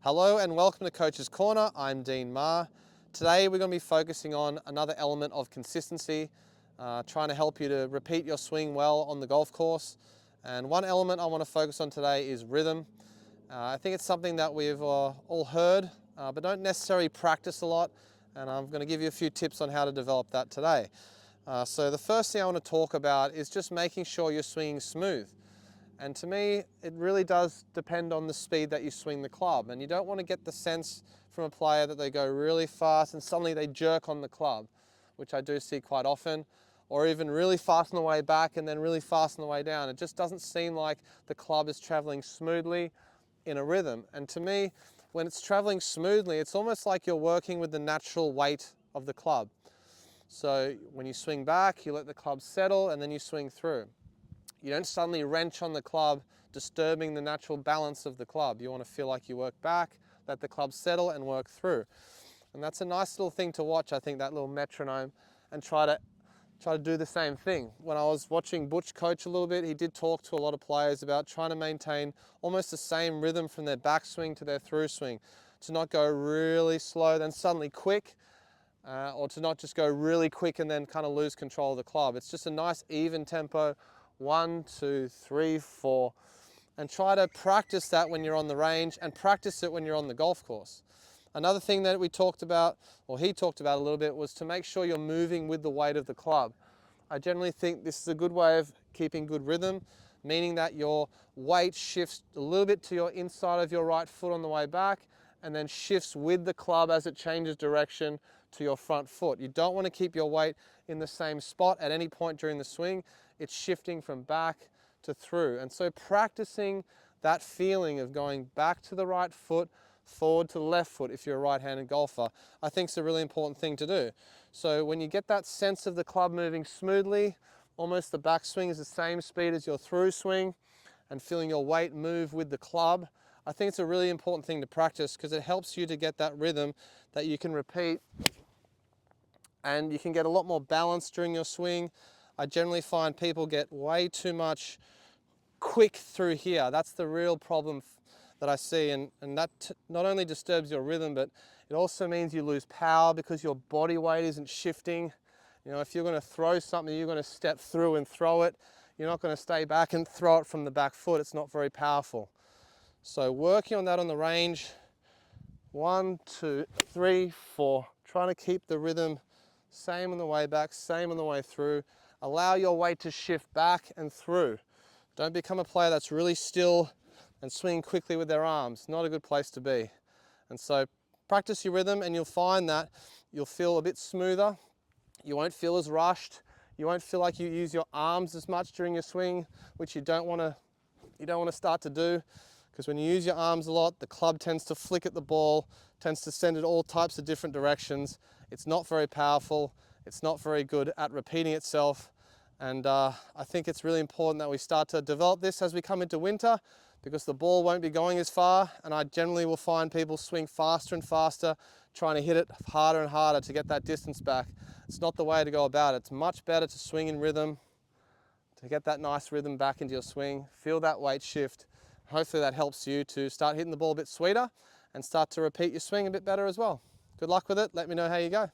Hello and welcome to Coach's Corner. I'm Dean Meagher. Today we're going to be focusing on another element of consistency, trying to help you to repeat your swing well on the golf course. And one element I want to focus on today is rhythm. I think it's something that we've all heard, but don't necessarily practice a lot. And I'm going to give you a few tips on how to develop that today. So the first thing I want to talk about is just making sure you're swinging smooth. And to me, it really does depend on the speed that you swing the club. And you don't want to get the sense from a player that they go really fast and suddenly they jerk on the club, which I do see quite often, or even really fast on the way back and then really fast on the way down. It just doesn't seem like the club is traveling smoothly in a rhythm. And to me, when it's traveling smoothly, it's almost like you're working with the natural weight of the club. So when you swing back, you let the club settle and then you swing through. You don't suddenly wrench on the club, disturbing the natural balance of the club. You want to feel like you work back, let the club settle and work through. And that's a nice little thing to watch, I think, that little metronome, and try to do the same thing. When I was watching Butch coach a little bit, he did talk to a lot of players about trying to maintain almost the same rhythm from their backswing to their through swing, to not go really slow, then suddenly quick, or to not just go really quick and then kind of lose control of the club. It's just a nice even tempo. 1, 2, 3, 4, and try to practice that when you're on the range and practice it when you're on the golf course. Another thing that we talked about, or he talked about a little bit, was to make sure you're moving with the weight of the club. I generally think this is a good way of keeping good rhythm, meaning that your weight shifts a little bit to your inside of your right foot on the way back and then shifts with the club as it changes direction to your front foot. You don't want to keep your weight in the same spot at any point during the swing. It's shifting from back to through. And so practicing that feeling of going back to the right foot, forward to the left foot if you're a right-handed golfer, I think is a really important thing to do. So when you get that sense of the club moving smoothly, almost the backswing is the same speed as your through swing, and feeling your weight move with the club, I think it's a really important thing to practice because it helps you to get that rhythm that you can repeat, and you can get a lot more balance during your swing. I generally find people get way too much quick through here. That's the real problem that I see, and that not only disturbs your rhythm, but it also means you lose power because your body weight isn't shifting. You know, if you're going to throw something, you're going to step through and throw it. You're not going to stay back and throw it from the back foot. It's not very powerful. So working on that on the range, 1, 2, 3, 4, trying to keep the rhythm same on the way back, same on the way through. Allow your weight to shift back and through. Don't become a player that's really still and swinging quickly with their arms. Not a good place to be. And so practice your rhythm and you'll find that you'll feel a bit smoother. You won't feel as rushed. You won't feel like you use your arms as much during your swing, which you don't want to start to do. Because when you use your arms a lot, the club tends to flick at the ball, tends to send it all types of different directions. It's not very powerful. It's not very good at repeating itself. And I think it's really important that we start to develop this as we come into winter, because the ball won't be going as far. And I generally will find people swing faster and faster, trying to hit it harder and harder to get that distance back. It's not the way to go about it. It's much better to swing in rhythm, to get that nice rhythm back into your swing, feel that weight shift. Hopefully that helps you to start hitting the ball a bit sweeter and start to repeat your swing a bit better as well. Good luck with it. Let me know how you go.